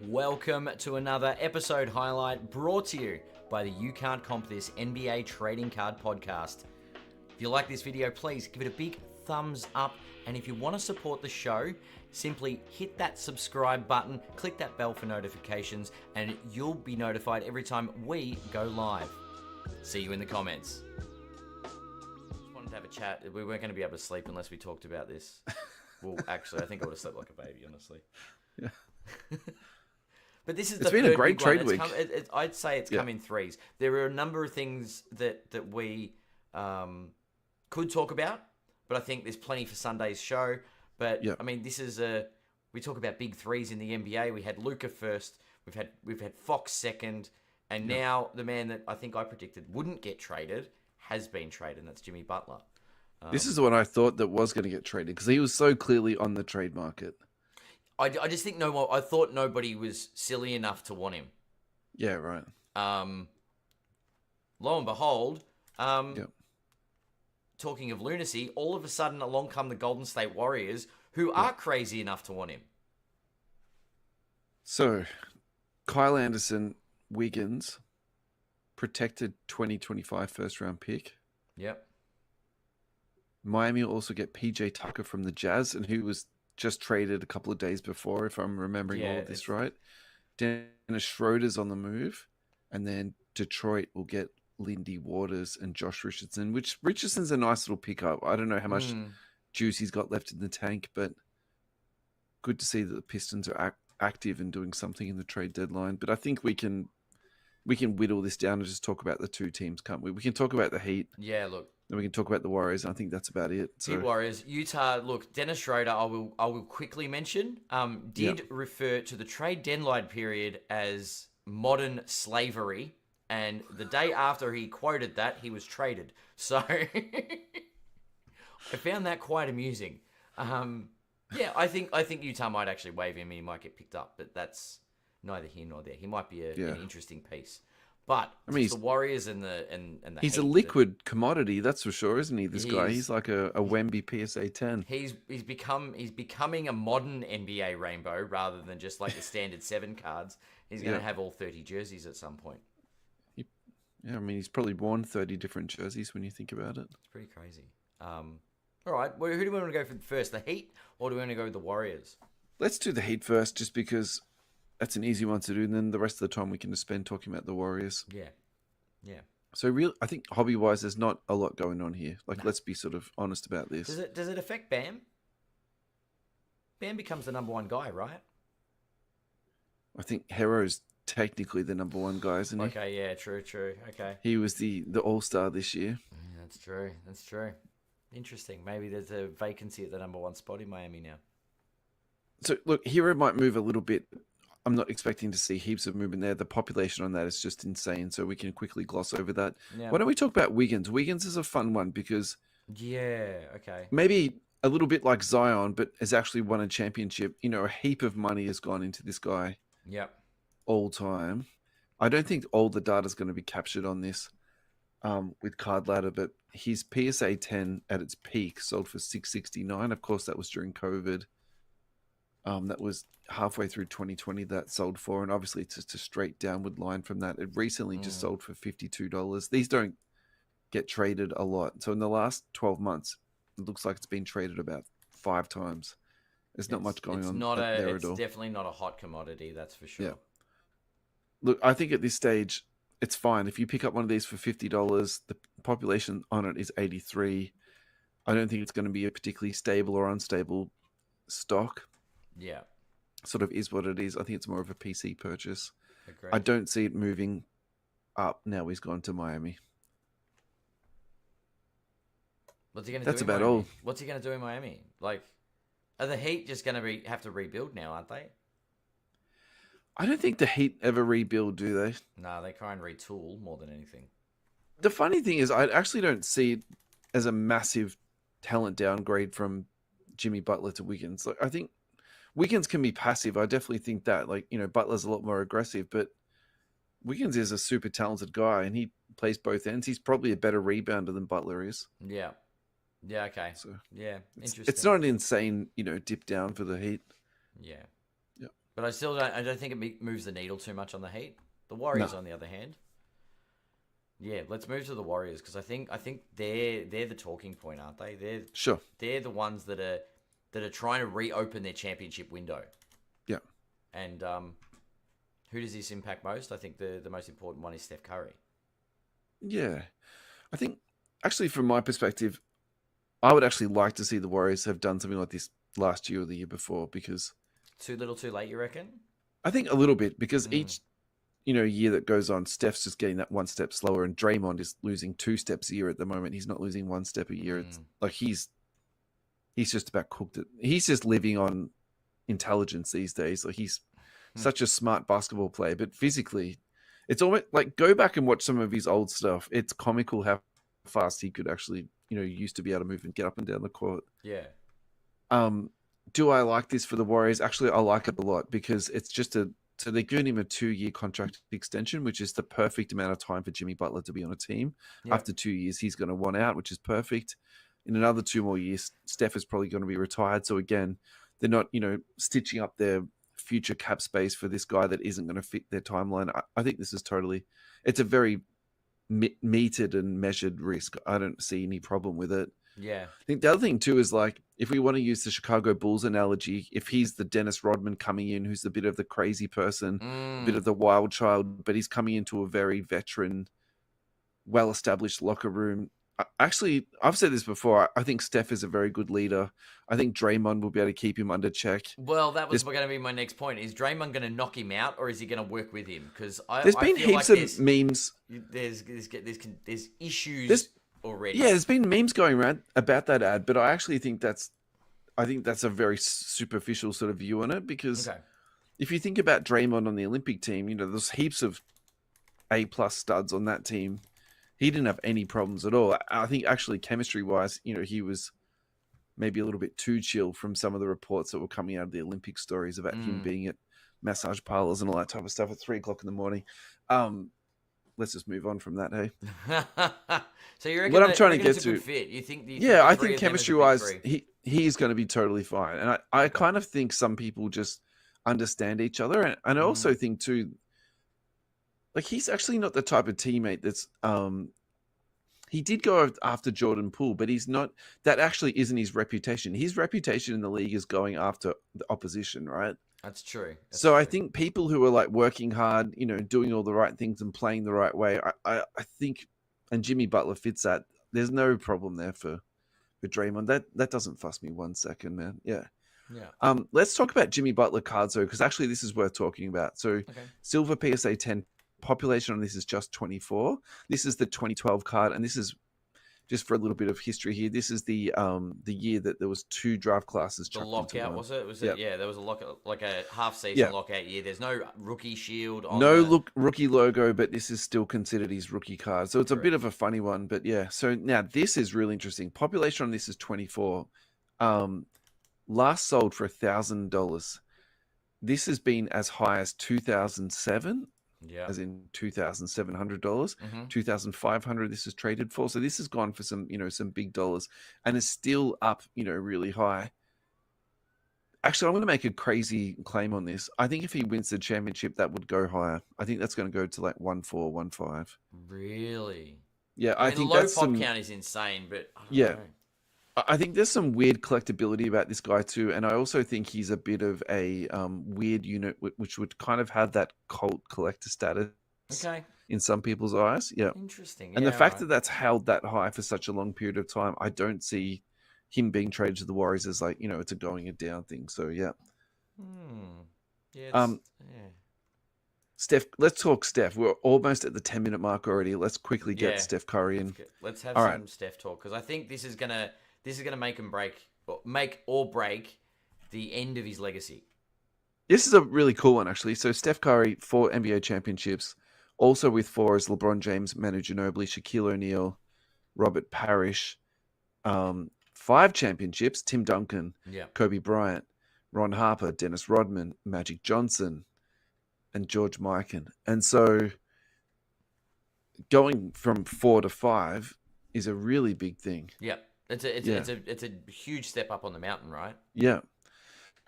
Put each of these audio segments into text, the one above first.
Welcome to another episode highlight brought to you by the You Can't Comp This NBA Trading Card Podcast. If you like this video, please give it a big thumbs up. And if you want to support the show, simply hit that subscribe button, click that bell for notifications, and you'll be notified every time we go live. See you in the comments. Just wanted to have a chat. We weren't going to be able to sleep unless we talked about this. Well, actually, I think I would have slept like a baby, honestly. Yeah. But this is it's been a great trade week. I'd say it's come in threes. There are a number of things that we could talk about, but I think there's plenty for Sunday's show. But I mean, this is we talk about big threes in the NBA. We had Luka first. We've had Fox second, and now the man that I think I predicted wouldn't get traded has been traded, and that's Jimmy Butler. This is the one I thought that was going to get traded because he was so clearly on the trade market. I just think I thought nobody was silly enough to want him. Yeah, right. Lo and behold, talking of lunacy, all of a sudden along come the Golden State Warriors, who are crazy enough to want him. So, Kyle Anderson, Wiggins, protected 2025 first-round pick. Yep. Miami will also get PJ Tucker from the Jazz, and who was just traded a couple of days before, if I'm remembering all of this right. Dennis Schroeder's on the move, and then Detroit will get Lindy Waters and Josh Richardson, which Richardson's a nice little pickup. I don't know how much juice he's got left in the tank, but good to see that the Pistons are active and doing something in the trade deadline. But I think we can whittle this down and just talk about the two teams, can't we? We can talk about the Heat. Yeah, look. Then we can talk about the Warriors. I think that's about it. So. Heat Warriors, Utah. Look, Dennis Schroeder. I will quickly mention. Did refer to the trade deadline period as modern slavery, and the day after he quoted that, he was traded. So I found that quite amusing. Yeah, I think Utah might actually waive him. He might get picked up, but that's neither here nor there. He might be an interesting piece. But I mean, the Warriors and the he's Heat, a liquid commodity, that's for sure, isn't he? This guy, he's like a Wemby PSA 10. He's becoming a modern NBA rainbow rather than just like the standard 7 cards. He's going to have all 30 jerseys at some point. Yeah, I mean, he's probably worn 30 different jerseys when you think about it. It's pretty crazy. All right, well, who do we want to go for first, the Heat, or do we want to go with the Warriors? Let's do the Heat first, just because that's an easy one to do, and then the rest of the time we can just spend talking about the Warriors. Yeah. So I think hobby-wise, there's not a lot going on here. Let's be sort of honest about this. Does it affect Bam? Bam becomes the number one guy, right? I think Hero's technically the number one guy, isn't he? Okay, yeah, true. Okay. He was the All-Star this year. Yeah, that's true. Interesting. Maybe there's a vacancy at the number one spot in Miami now. So, look, Hero might move a little bit. I'm not expecting to see heaps of movement there. The population on that is just insane, so we can quickly gloss over that. Yeah. Why don't we talk about Wiggins? Wiggins is a fun one because... Yeah, okay. Maybe a little bit like Zion, but has actually won a championship. You know, a heap of money has gone into this guy. Yep. All time. I don't think all the data is going to be captured on this with Card Ladder, but his PSA 10 at its peak sold for $669. Of course, that was during COVID. That was halfway through 2020 that sold for, and obviously it's just a straight downward line from that. It recently just sold for $52. These don't get traded a lot. So in the last 12 months, it looks like it's been traded about 5 times. There's not much going on there at all. It's definitely not a hot commodity, that's for sure. Yeah. Look, I think at this stage, it's fine. If you pick up one of these for $50, the population on it is 83. I don't think it's going to be a particularly stable or unstable stock. Yeah. Sort of is what it is. I think it's more of a PC purchase. Agreed. I don't see it moving up now he's gone to Miami. What's he going to do in Miami? That's about all. What's he going to do in Miami? Like, are the Heat just going to have to rebuild now, aren't they? I don't think the Heat ever rebuild, do they? No, they try and retool more than anything. The funny thing is, I actually don't see it as a massive talent downgrade from Jimmy Butler to Wiggins. Like, I think Wiggins can be passive. I definitely think that. Like, you know, Butler's a lot more aggressive, but Wiggins is a super talented guy, and he plays both ends. He's probably a better rebounder than Butler is. Yeah. Yeah, okay. So yeah, interesting. It's not an insane, dip down for the Heat. Yeah. Yep. But I don't think it moves the needle too much on the Heat. The Warriors, No. on the other hand, yeah. Let's move to the Warriors because I think they're the talking point, aren't they? Sure. They're the ones that are trying to reopen their championship window. Yeah. And who does this impact most? I think the most important one is Steph Curry. Yeah. I think, actually, from my perspective, I would actually like to see the Warriors have done something like this last year or the year before, because Too little, too late. You reckon? I think a little bit, because each year that goes on, Steph's just getting that one step slower, and Draymond is losing 2 steps a year at the moment. He's not losing 1 step a year. It's like he's just about cooked. He's just living on intelligence these days. Like, he's such a smart basketball player, but physically, it's almost like, go back and watch some of his old stuff. It's comical how fast he could actually, used to be able to move and get up and down the court. Yeah. Do I like this for the Warriors? Actually, I like it a lot, because it's just so they're giving him a 2-year contract extension, which is the perfect amount of time for Jimmy Butler to be on a team. Yep. After 2 years, he's going to want out, which is perfect. In another 2 more years, Steph is probably going to be retired. So again, they're not, stitching up their future cap space for this guy that isn't going to fit their timeline. I think this is it's a very metered and measured risk. I don't see any problem with it. Yeah. I think the other thing too is, like, if we want to use the Chicago Bulls analogy, if he's the Dennis Rodman coming in, who's a bit of the crazy person, a bit of the wild child, but he's coming into a very veteran, well-established locker room. Actually, I've said this before. I think Steph is a very good leader. I think Draymond will be able to keep him under check. Well, that was going to be my next point. Is Draymond going to knock him out, or is he going to work with him? Because there's been heaps of memes. There's issues already. Yeah, there's been memes going around about that ad, but I actually think that's a very superficial sort of view on it, because if you think about Draymond on the Olympic team, there's heaps of A+ studs on that team. He didn't have any problems at all. I think actually chemistry-wise, he was maybe a little bit too chill from some of the reports that were coming out of the Olympic stories about him being at massage parlors and all that type of stuff at 3 o'clock in the morning. Let's just move on from that, hey? So you reckon what I'm trying to get it's a good fit? You think? I think chemistry-wise, he's going to be totally fine. And I kind of think some people just understand each other. And I also think, too, like, he's actually not the type of teammate that's he did go after Jordan Poole, but he's not. That actually isn't his reputation. His reputation in the league is going after the opposition, right? That's true. So I think people who are, like, working hard, doing all the right things and playing the right way, I think, and Jimmy Butler fits that. There's no problem there for Draymond. That doesn't fuss me 1 second, man. Yeah. Yeah. Let's talk about Jimmy Butler cards, though, because actually this is worth talking about. So silver PSA 10. Population on this is just 24. This is the 2012 card, and this is just for a little bit of history here. This is the year that there was 2 draft classes. The lockout, was it? Yeah, there was a lockout, like a half-season lockout year. There's no rookie shield on rookie logo, but this is still considered his rookie card. So it's a bit of a funny one, but yeah. So now this is really interesting. Population on this is 24. Last sold for $1,000. This has been as high as 2007. Yeah, as in $2,700, $2,500. This is traded for, so this has gone for some big dollars, and is still up, really high. Actually, I'm going to make a crazy claim on this. I think if he wins the championship, that would go higher. I think that's going to go to like 1.4, 1.5. Really? Yeah, I think the low pop count is insane, but I don't know. I think there's some weird collectability about this guy too, and I also think he's a bit of a weird unit, which would kind of have that cult collector status in some people's eyes. Yeah, interesting. And the fact that that's held that high for such a long period of time, I don't see him being traded to the Warriors as, like, it's a going and down thing. So yeah. Yeah. Steph, let's talk Steph. We're almost at the 10-minute mark already. Let's quickly get Steph Curry in. Let's have some Steph talk, because I think this is gonna make or break the end of his legacy. This is a really cool one, actually. So Steph Curry, 4 NBA championships, also with 4 is LeBron James, Manu Ginobili, Shaquille O'Neal, Robert Parrish. 5 championships, Tim Duncan, Kobe Bryant, Ron Harper, Dennis Rodman, Magic Johnson, and George Mikan. And so going from 4 to 5 is a really big thing. Yeah. It's a huge step up on the mountain, right? Yeah.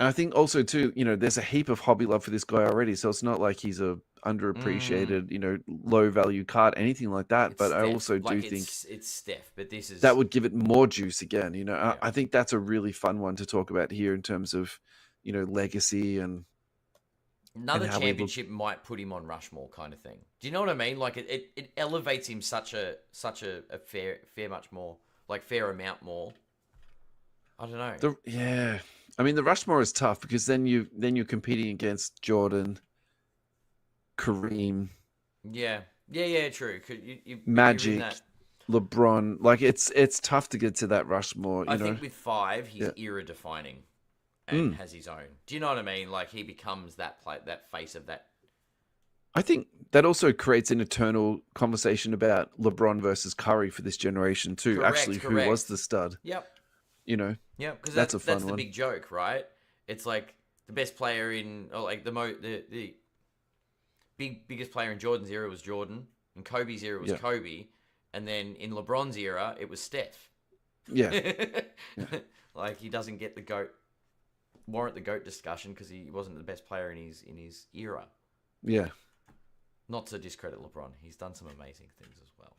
And I think also too, there's a heap of hobby love for this guy already, so it's not like he's a underappreciated, low value card, anything like that. It's But I Steph. also do Like think it's Steph, but this that is would give it more juice again. yeah. I think that's a really fun one to talk about here in terms of, legacy and Another how we look. championship might put him on Rushmore kind of thing. Do you know what I mean? Like it elevates him such a fair much more, like fair amount more. I don't know. Yeah, I mean the Rushmore is tough because then you're competing against Jordan, Kareem, Yeah, true. You're in Magic, that. LeBron. Like it's tough to get to that Rushmore. I think with 5, he's Yeah. era defining and has his own. Do you know what I mean? Like he becomes that face of that. I think that also creates an eternal conversation about LeBron versus Curry for this generation too. Correct, Actually, who was the stud? Yep. Yeah, Because that's a fun that's the one. big joke, right? It's like the best player or like the biggest player in Jordan's era was Jordan, in Kobe's era was Kobe, and then in LeBron's era it was Steph. Yeah. Like he doesn't get warrant the GOAT discussion because he wasn't the best player in his era. Yeah. Not to discredit LeBron, he's done some amazing things as well.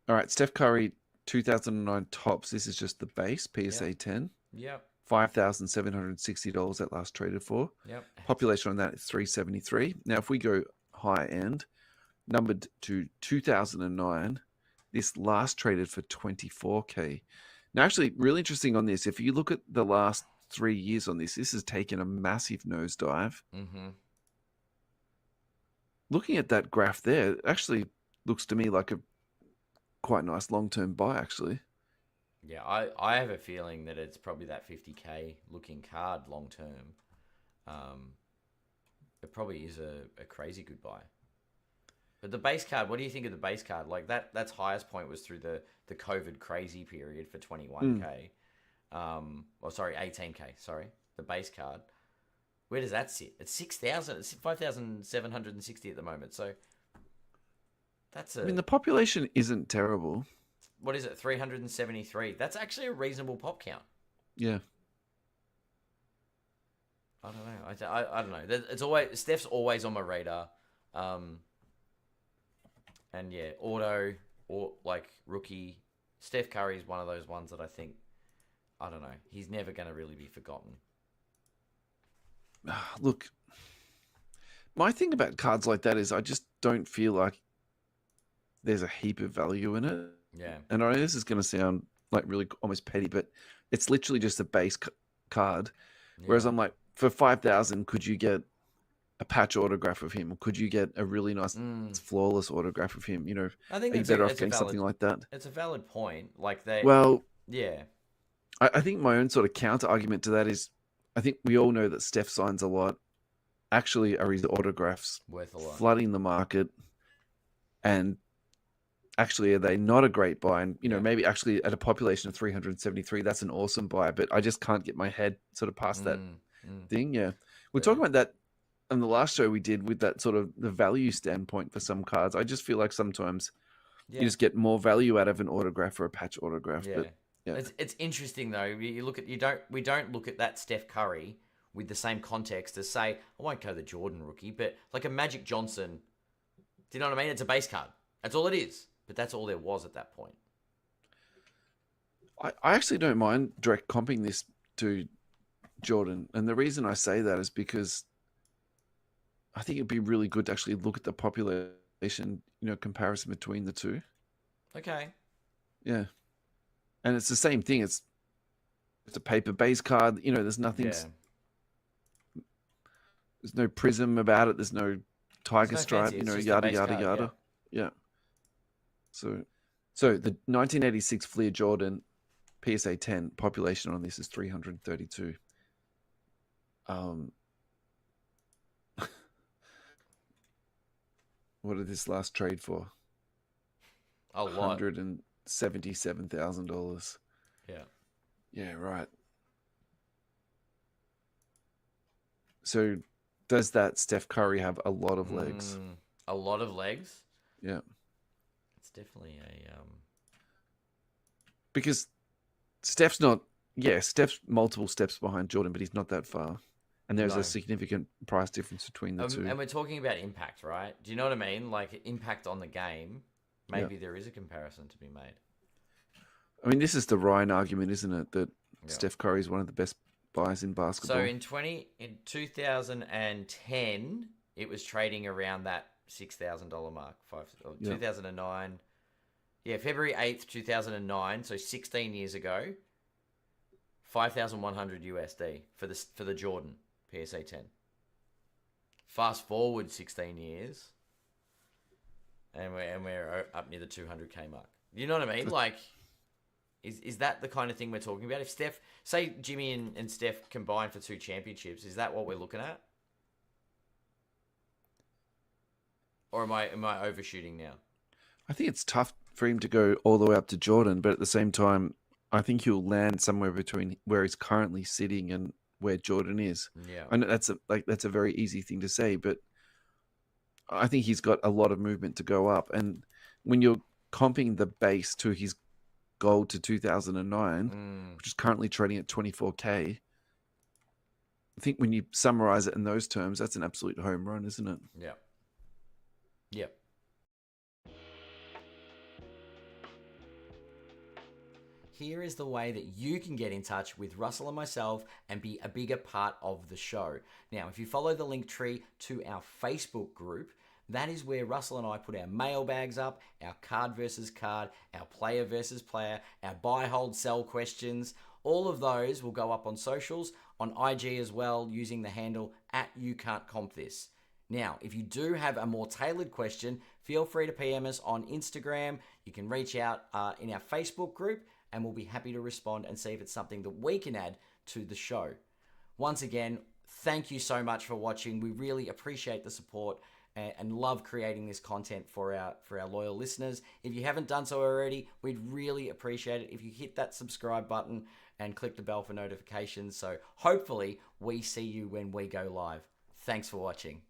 All right, Steph Curry, 2009 tops. This is just the base PSA 10. Yep. $5,760 that last traded for. Yep. Population on that is 373. Now, if we go high end, numbered to 2009, this last traded for 24K. Now, actually, really interesting on this. If you look at the last 3 years on this has taken a massive nosedive. Mm-hmm. Looking at that graph there, it actually looks to me like a quite nice long-term buy, actually. Yeah, I have a feeling that it's probably that 50K looking card long term. It probably is a crazy good buy. But the base card, what do you think of the base card? Like that's highest point was through the COVID crazy period for 21K. Sorry, 18K, sorry. The base card. Where does that sit? It's 6,000. It's 5,760 at the moment. So that's I mean, the population isn't terrible. What is it? 373. That's actually a reasonable pop count. Yeah. I don't know. I don't know. It's always Steph's always on my radar. And yeah, auto or like rookie. Steph Curry is one of those ones that I think, I don't know, he's never going to really be forgotten. Look, my thing about cards like that is I just don't feel like there's a heap of value in it. Yeah. And I know this is going to sound like really almost petty, but it's literally just a base card. Yeah. Whereas I'm like, for 5,000, could you get a patch autograph of him? Or could you get a really nice, flawless autograph of him? You know, I think are you better off getting something like that? It's a valid point. Like yeah. I think my own sort of counter argument to that is, I think we all know that Steph signs a lot. Actually, are his autographs worth a lot, flooding the market? And actually, are they not a great buy? And, maybe actually at a population of 373, that's an awesome buy. But I just can't get my head sort of past that thing. Yeah. We're talking about that on the last show we did with that sort of the value standpoint for some cards. I just feel like sometimes you just get more value out of an autograph or a patch autograph. Yeah. But yeah. It's interesting though. We don't look at that Steph Curry with the same context as, say, I won't go the Jordan rookie, but like a Magic Johnson. Do you know what I mean? It's a base card. That's all it is. But that's all there was at that point. I actually don't mind direct comping this to Jordan. And the reason I say that is because I think it'd be really good to actually look at the population, comparison between the two. Okay. Yeah. And it's the same thing. It's a paper base card. There's nothing. Yeah. There's no prism about it. There's no tiger stripe. Yada yada yada. Yeah. So the 1986 Fleer Jordan PSA 10 population on this is 332. What did this last trade for? A lot. $177,000. Yeah. Yeah, right. So does that Steph Curry have a lot of legs? A lot of legs? Yeah. It's definitely a because Steph's not Yeah, steps multiple steps behind Jordan, but he's not that far. And there's a No. significant price difference between the two. And we're talking about impact, right? Do you know what I mean? Like impact on the game. Yeah. Maybe there is a comparison to be made. I mean, this is the Ryan argument, isn't it? That Yeah. Steph Curry is one of the best buys in So basketball. in 2010, it was trading around that $6,000 mark. 2009. Yeah, February 8th, 2009. So 16 years ago, 5,100 USD for the Jordan PSA 10. Fast forward 16 years, and we're up near the 200K mark. You know what I mean? Like, is that the kind of thing we're talking about? If Steph, say Jimmy and Steph combine for 2 championships, is that what we're looking at? Or am I overshooting now? I think it's tough for him to go all the way up to Jordan, but at the same time, I think he'll land somewhere between where he's currently sitting and where Jordan is. Yeah. I know that's a very easy thing to say, but I think he's got a lot of movement to go up. And when you're comping the base to his gold to 2009, which is currently trading at 24K, I think when you summarize it in those terms, that's an absolute home run, isn't it? Yeah. Yep. Here is the way that you can get in touch with Russell and myself and be a bigger part of the show. Now, if you follow the link tree to our Facebook group, that is where Russell and I put our mailbags up, our card versus card, our player versus player, our buy, hold, sell questions. All of those will go up on socials, on IG as well, using the handle @YouCan'tCompThis. Now, if you do have a more tailored question, feel free to PM us on Instagram. You can reach out in our Facebook group, and we'll be happy to respond and see if it's something that we can add to the show. Once again, thank you so much for watching. We really appreciate the support and love creating this content for our loyal listeners. If you haven't done so already, we'd really appreciate it if you hit that subscribe button and click the bell for notifications. So hopefully we see you when we go live. Thanks for watching.